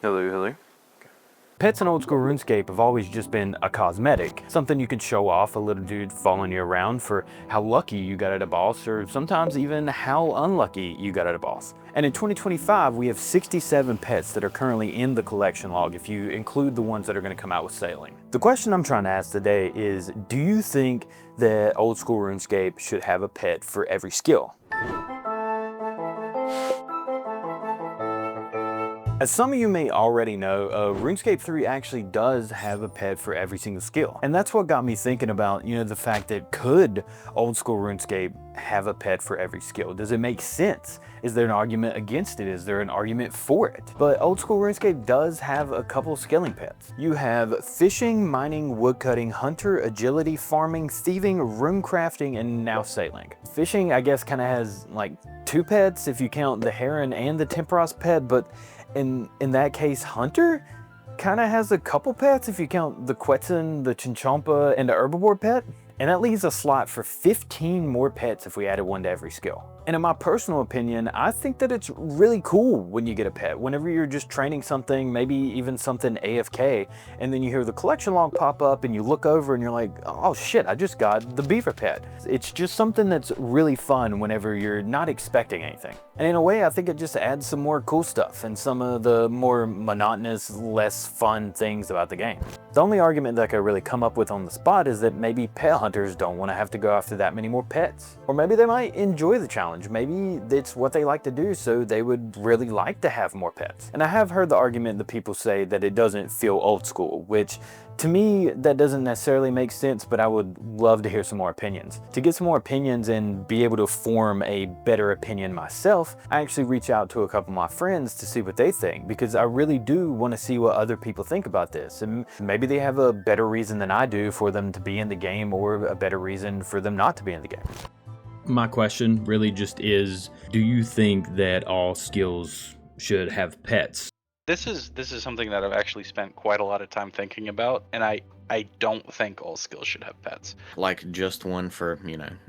Hello, hello. Pets in Old School Runescape have always just been a cosmetic, something you can show off, a little dude following you around for how lucky you got at a boss, or sometimes even how unlucky you got at a boss. And in 2025, we have 67 pets that are currently in the collection log if you include the ones that are going to come out with sailing. The question I'm trying to ask today is, do you think that Old School Runescape should have a pet for every skill? As some of you may already know, RuneScape 3 actually does have a pet for every single skill. And that's what got me thinking about, the fact that could Old School RuneScape have a pet for every skill? Does it make sense? Is there an argument against it? Is there an argument for it? But Old School RuneScape does have a couple skilling pets. You have fishing, mining, woodcutting, hunter, agility, farming, thieving, rune crafting, and now sailing. Fishing, I guess, kind of has like 2 pets if you count the heron and the Temperos pet, but in that case, Hunter kind of has a couple pets if you count the Quetzin, the Chinchompa, and the Herbivore pet. And that leaves a slot for 15 more pets if we added one to every skill. And in my personal opinion, I think that it's really cool when you get a pet. Whenever you're just training something, maybe even something AFK, and then you hear the collection log pop up and you look over and you're like, oh shit, I just got the beaver pet. It's just something that's really fun whenever you're not expecting anything. And in a way, I think it just adds some more cool stuff and some of the more monotonous, less fun things about the game. The only argument that I could really come up with on the spot is that maybe pet hunters don't want to have to go after that many more pets. Or maybe they might enjoy the challenge. Maybe it's what they like to do, so they would really like to have more pets. And I have heard the argument that people say that it doesn't feel old school, which to me, that doesn't necessarily make sense, but I would love to hear some more opinions. To get some more opinions and be able to form a better opinion myself, I actually reach out to a couple of my friends to see what they think, because I really do want to see what other people think about this. And maybe they have a better reason than I do for them to be in the game, or a better reason for them not to be in the game. My question really just is, do you think that all skills should have pets? This is something that I've actually spent quite a lot of time thinking about, and I don't think all skills should have pets. Like just one for,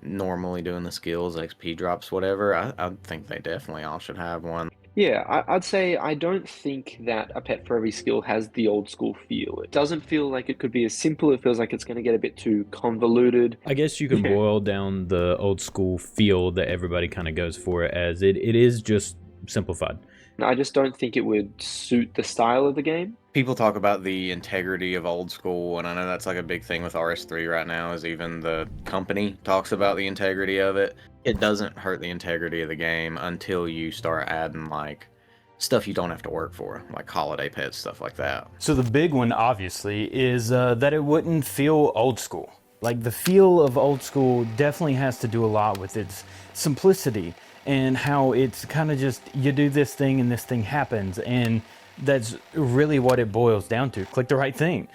normally doing the skills, XP drops, whatever. I think they definitely all should have one. Yeah, I'd say I don't think that a pet for every skill has the old school feel. It doesn't feel like it could be as simple. It feels like it's going to get a bit too convoluted. I guess you can boil down the old school feel that everybody kind of goes for as it is just simplified. I just don't think it would suit the style of the game. People talk about the integrity of old school, and I know that's like a big thing with RS3 right now, is even the company talks about the integrity of it. It doesn't hurt the integrity of the game until you start adding like stuff you don't have to work for, like holiday pets, stuff like that. So the big one, obviously, is that it wouldn't feel old school. Like, the feel of old school definitely has to do a lot with its simplicity and how it's kind of just, you do this thing and this thing happens, and that's really what it boils down to. Click the right thing.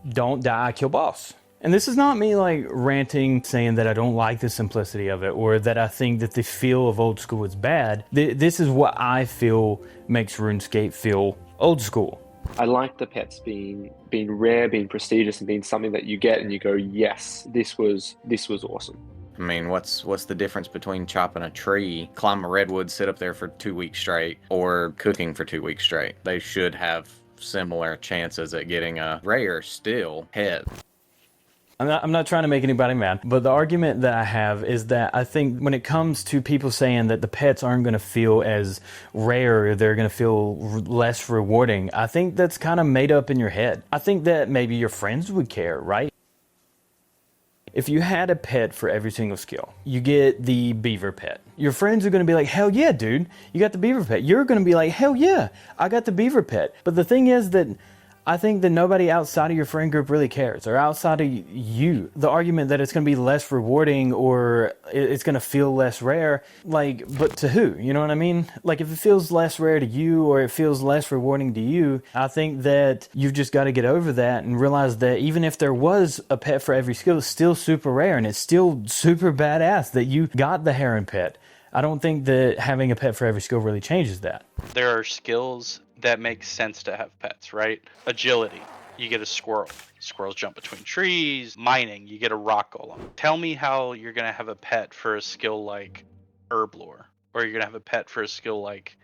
Don't die, kill boss. And this is not me like ranting, saying that I don't like the simplicity of it, or that I think that the feel of old school is bad. This is what I feel makes RuneScape feel old school. I like the pets being rare, being prestigious, and being something that you get and you go, yes, this was awesome. I mean, what's the difference between chopping a tree, climb a redwood, sit up there for 2 weeks straight, or cooking for 2 weeks straight? They should have similar chances at getting a rare still pet. I'm not trying to make anybody mad, but the argument that I have is that I think when it comes to people saying that the pets aren't going to feel as rare, they're going to feel less rewarding, I think that's kind of made up in your head. I think that maybe your friends would care, right? If you had a pet for every single skill, you get the beaver pet. Your friends are going to be like, hell yeah, dude, you got the beaver pet. You're going to be like, hell yeah, I got the beaver pet. But the thing is that I think that nobody outside of your friend group really cares, or outside of you. The argument that it's going to be less rewarding or it's going to feel less rare, but to who? You know what I mean? Like, if it feels less rare to you or it feels less rewarding to you, I think that you've just got to get over that and realize that even if there was a pet for every skill, it's still super rare and it's still super badass that you got the heron pet. I don't think that having a pet for every skill really changes that. There are skills that make sense to have pets, right? Agility, you get a squirrel. Squirrels jump between trees. Mining, you get a rock golem. Tell me how you're going to have a pet for a skill like herb lore, or you're going to have a pet for a skill like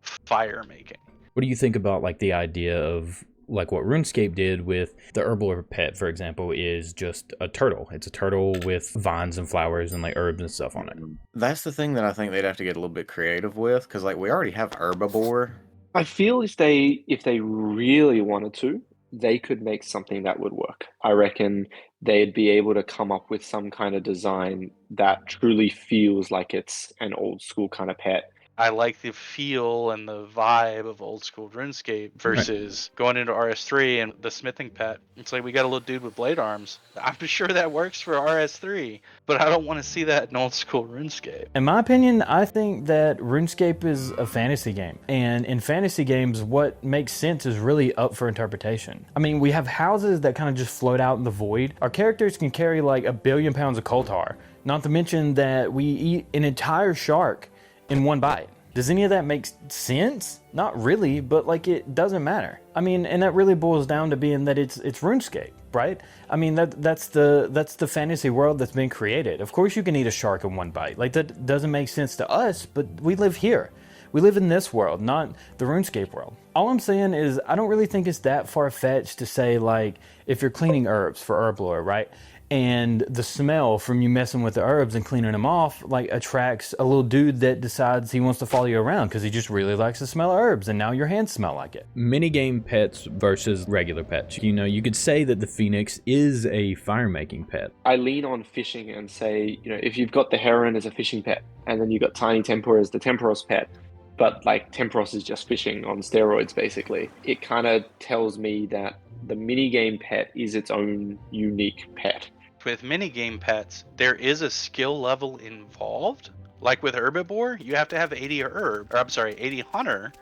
fire making. What do you think about like the idea of like what RuneScape did with the herbivore pet, for example, is just a turtle. It's a turtle with vines and flowers and like herbs and stuff on it. That's the thing that I think they'd have to get a little bit creative with, because like we already have herbivore. I feel if they really wanted to, they could make something that would work. I reckon they'd be able to come up with some kind of design that truly feels like it's an old school kind of pet. I like the feel and the vibe of old school RuneScape versus going into RS3 and the smithing pet. It's like we got a little dude with blade arms. I'm sure that works for RS3, but I don't want to see that in old school RuneScape. In my opinion, I think that RuneScape is a fantasy game. And in fantasy games, what makes sense is really up for interpretation. I mean, we have houses that kind of just float out in the void. Our characters can carry like 1 billion pounds of coal tar. Not to mention that we eat an entire shark in one bite. Does any of that make sense? Not really, but like it doesn't matter. I mean, and that really boils down to being that it's RuneScape, right? I mean, that's the fantasy world that's been created. Of course you can eat a shark in one bite. Like that doesn't make sense to us, but we live here. We live in this world, not the RuneScape world. All I'm saying is I don't really think it's that far-fetched to say like if you're cleaning herbs for herb lore, right? And the smell from you messing with the herbs and cleaning them off like attracts a little dude that decides he wants to follow you around because he just really likes the smell of herbs, and now your hands smell like it. Minigame pets versus regular pets. You know, you could say that the Phoenix is a firemaking pet. I lean on fishing and say, you know, if you've got the heron as a fishing pet, and then you've got Tiny Tempor as the Temporos pet, but like Temporos is just fishing on steroids basically, it kind of tells me that the minigame pet is its own unique pet. With minigame pets, there is a skill level involved. Like with herbivore, you have to have 80 80 hunter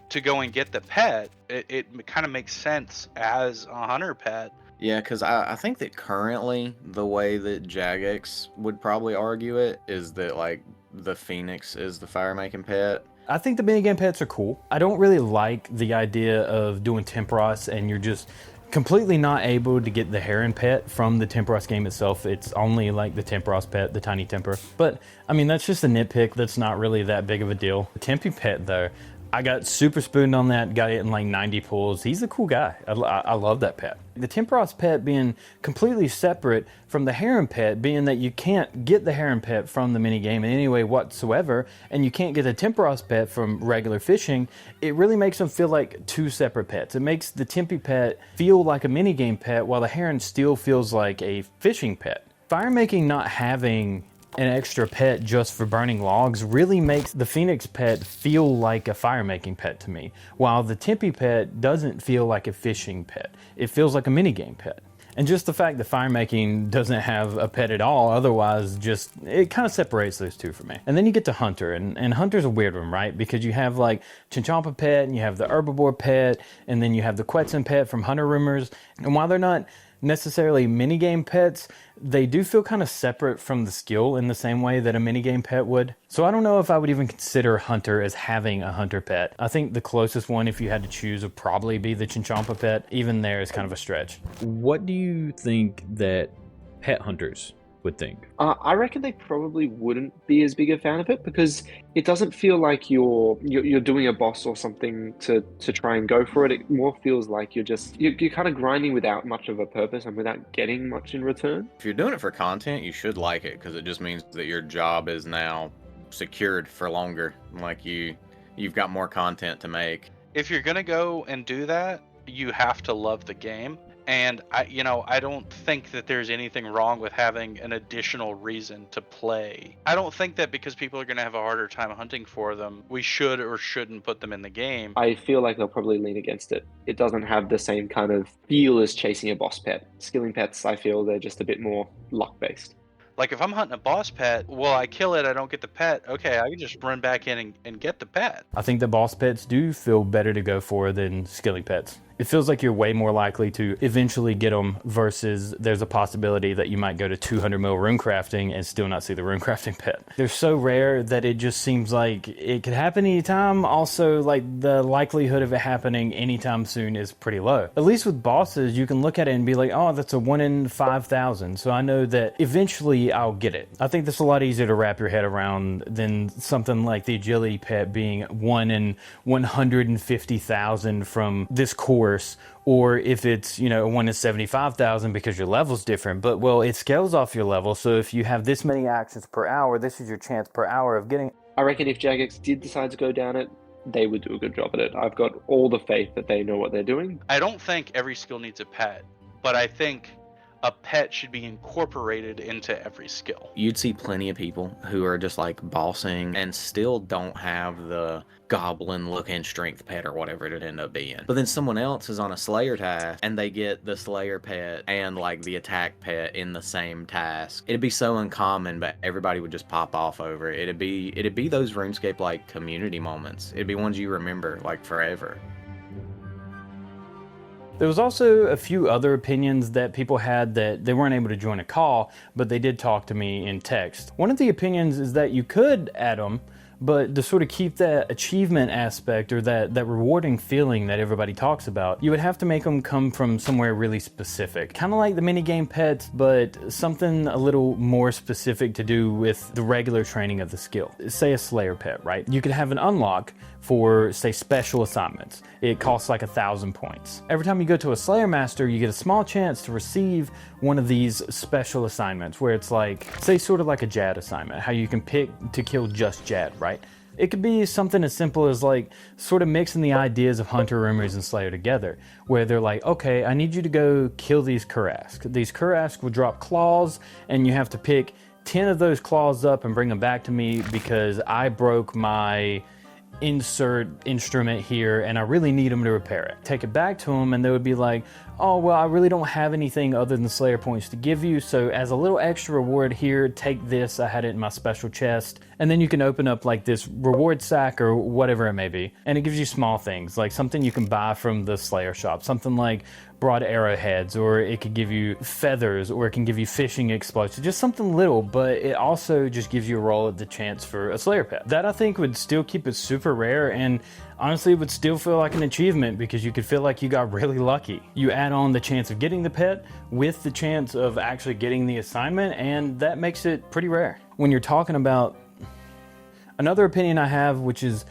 to go and get the pet. It kind of makes sense as a hunter pet. Yeah, because I think that currently the way that Jagex would probably argue it is that like the Phoenix is the firemaking pet. I think the minigame pets are cool. I don't really like the idea of doing Temporos and you're just completely not able to get the heron pet from the Temporos game itself. It's only like the Temporos pet, the Tiny Temper. But I mean, that's just a nitpick. That's not really that big of a deal. The Tempe pet though, I got super spooned on that, got it in like 90 pulls. He's a cool guy. I love that pet. The Temporos pet being completely separate from the heron pet, being that you can't get the heron pet from the minigame in any way whatsoever, and you can't get the Temporos pet from regular fishing, it really makes them feel like two separate pets. It makes the Tempe pet feel like a minigame pet, while the heron still feels like a fishing pet. Firemaking not having an extra pet just for burning logs really makes the Phoenix pet feel like a firemaking pet to me, while the Tempe pet doesn't feel like a fishing pet. It feels like a minigame pet. And just the fact that firemaking doesn't have a pet at all, otherwise just, it kind of separates those two for me. And then you get to Hunter, and Hunter's a weird one, right? Because you have like Chinchampa pet, and you have the herbivore pet, and then you have the Quetzin pet from Hunter Rumors. And while they're not necessarily minigame pets, they do feel kind of separate from the skill in the same way that a minigame pet would. So I don't know if I would even consider Hunter as having a hunter pet. I think the closest one, if you had to choose, would probably be the Chinchampa pet. Even there is kind of a stretch. What do you think that pet hunters would think? I reckon they probably wouldn't be as big a fan of it because it doesn't feel like you're doing a boss or something to try and go for it. It more feels like you're kind of grinding without much of a purpose and without getting much in return. If you're doing it for content, you should like it because it just means that your job is now secured for longer. Like you've got more content to make. If you're gonna go and do that, you have to love the game. And I don't think that there's anything wrong with having an additional reason to play. I don't think that because people are going to have a harder time hunting for them, we should or shouldn't put them in the game. I feel like they'll probably lean against it. It doesn't have the same kind of feel as chasing a boss pet. Skilling pets, I feel they're just a bit more luck-based. Like if I'm hunting a boss pet, well, I kill it, I don't get the pet. Okay, I can just run back in and get the pet. I think the boss pets do feel better to go for than skilling pets. It feels like you're way more likely to eventually get them versus there's a possibility that you might go to 200 mil rune crafting and still not see the rune crafting pet. They're so rare that it just seems like it could happen anytime. Also, like the likelihood of it happening anytime soon is pretty low. At least with bosses, you can look at it and be like, oh, that's a 1 in 5,000. So I know that eventually I'll get it. I think that's a lot easier to wrap your head around than something like the agility pet being 1 in 150,000 from this course, or if it's, you know, 1 in 75,000 because your level's different. But well, it scales off your level, so if you have this many actions per hour, this is your chance per hour of getting. I reckon if Jagex did decide to go down it, they would do a good job at it. I've got all the faith that they know what they're doing. I don't think every skill needs a pet, but I think a pet should be incorporated into every skill. You'd see plenty of people who are just like bossing and still don't have the goblin looking strength pet or whatever it'd end up being. But then someone else is on a slayer task and they get the slayer pet and like the attack pet in the same task. It'd be so uncommon, but everybody would just pop off over it. It'd be those RuneScape like community moments. It'd be ones you remember like forever. There was also a few other opinions that people had that they weren't able to join a call, but they did talk to me in text. One of the opinions is that you could add them, but to sort of keep that achievement aspect or that rewarding feeling that everybody talks about, you would have to make them come from somewhere really specific. Kind of like the minigame pets, but something a little more specific to do with the regular training of the skill. Say a Slayer pet, right? You could have an unlock for, say, special assignments. It costs like 1,000 points. Every time you go to a Slayer Master, you get a small chance to receive one of these special assignments where it's like, say, sort of like a Jad assignment, how you can pick to kill just Jad, right? It could be something as simple as like sort of mixing the ideas of Hunter, Rumors, and Slayer together, where they're like, okay, I need you to go kill these Kurask. These Kurask will drop claws, and you have to pick 10 of those claws up and bring them back to me because I broke my insert instrument here and I really need them to repair it. Take it back to them and they would be like, oh, well, I really don't have anything other than Slayer points to give you, so as a little extra reward here, take this, I had it in my special chest. And then you can open up like this reward sack or whatever it may be, and it gives you small things, like something you can buy from the Slayer shop, something like broad arrowheads, or it could give you feathers, or it can give you fishing explosives, just something little, but it also just gives you a roll at the chance for a Slayer pet. That I think would still keep it super rare, and honestly it would still feel like an achievement because you could feel like you got really lucky. You add on the chance of getting the pet with the chance of actually getting the assignment, and that makes it pretty rare. When you're talking about another opinion I have, which is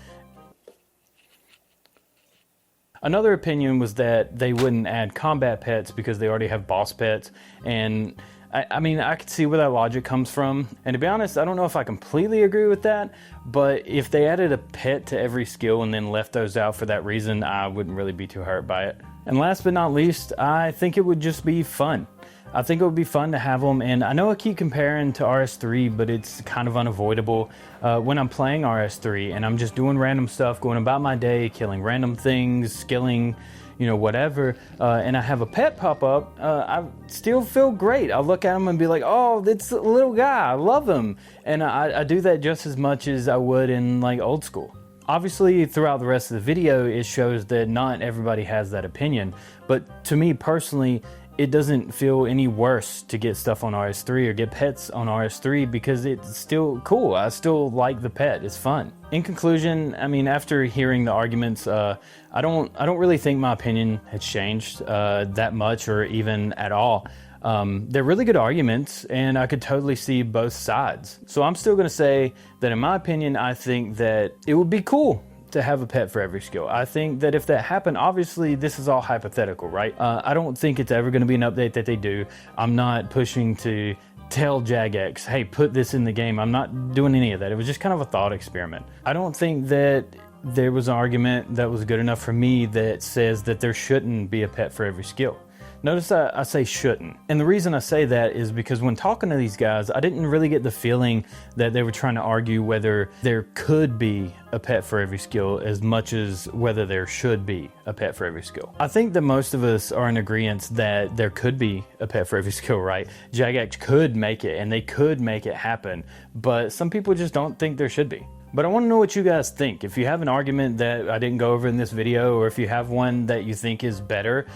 another opinion, was that they wouldn't add combat pets because they already have boss pets, and I mean, I could see where that logic comes from, and to be honest, I don't know if I completely agree with that, but if they added a pet to every skill and then left those out for that reason, I wouldn't really be too hurt by it. And last but not least, I think it would just be fun. I think it would be fun to have them, and I know I keep comparing to RS3, but it's kind of unavoidable. When I'm playing RS3 and I'm just doing random stuff, going about my day, killing random things, skilling, you know, whatever, and I have a pet pop up, I still feel great. I look at him and be like, oh, it's a little guy, I love him. And I do that just as much as I would in like old school. Obviously, throughout the rest of the video, it shows that not everybody has that opinion, but to me personally, it doesn't feel any worse to get stuff on RS3 or get pets on RS3 because it's still cool. I still like the pet, it's fun. In conclusion, I mean, after hearing the arguments, I don't really think my opinion has changed that much or even at all. They're really good arguments, and I could totally see both sides. So I'm still gonna say that in my opinion, I think that it would be cool to have a pet for every skill. I think that if that happened, obviously this is all hypothetical, right? I don't think it's ever gonna be an update that they do. I'm not pushing to tell Jagex, hey, put this in the game. I'm not doing any of that. It was just kind of a thought experiment. I don't think that there was an argument that was good enough for me that says that there shouldn't be a pet for every skill. Notice I say shouldn't. And the reason I say that is because when talking to these guys, I didn't really get the feeling that they were trying to argue whether there could be a pet for every skill as much as whether there should be a pet for every skill. I think that most of us are in agreement that there could be a pet for every skill, right? Jagex could make it and they could make it happen, but some people just don't think there should be. But I want to know what you guys think. If you have an argument that I didn't go over in this video, or if you have one that you think is better,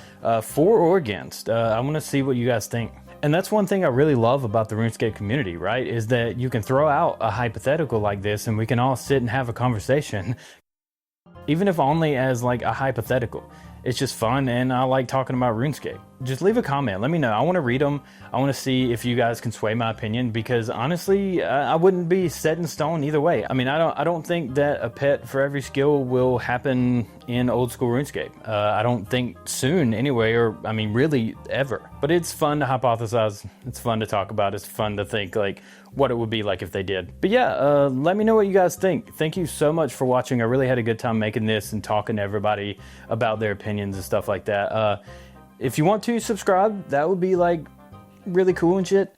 for or against, I want to see what you guys think. And that's one thing I really love about the RuneScape community, right? Is that you can throw out a hypothetical like this and we can all sit and have a conversation, even if only as like a hypothetical. It's just fun, and I like talking about RuneScape. Just leave a comment, let me know. I want to read them. I want to see if you guys can sway my opinion, because honestly, I wouldn't be set in stone either way. I mean, I don't think that a pet for every skill will happen in old school RuneScape. I don't think soon anyway, or I mean really ever. But it's fun to hypothesize, it's fun to talk about, it's fun to think like what it would be like if they did. But yeah, let me know what you guys think. Thank you so much for watching. I really had a good time making this and talking to everybody about their opinions and stuff like that. If you want to subscribe, that would be like really cool and shit.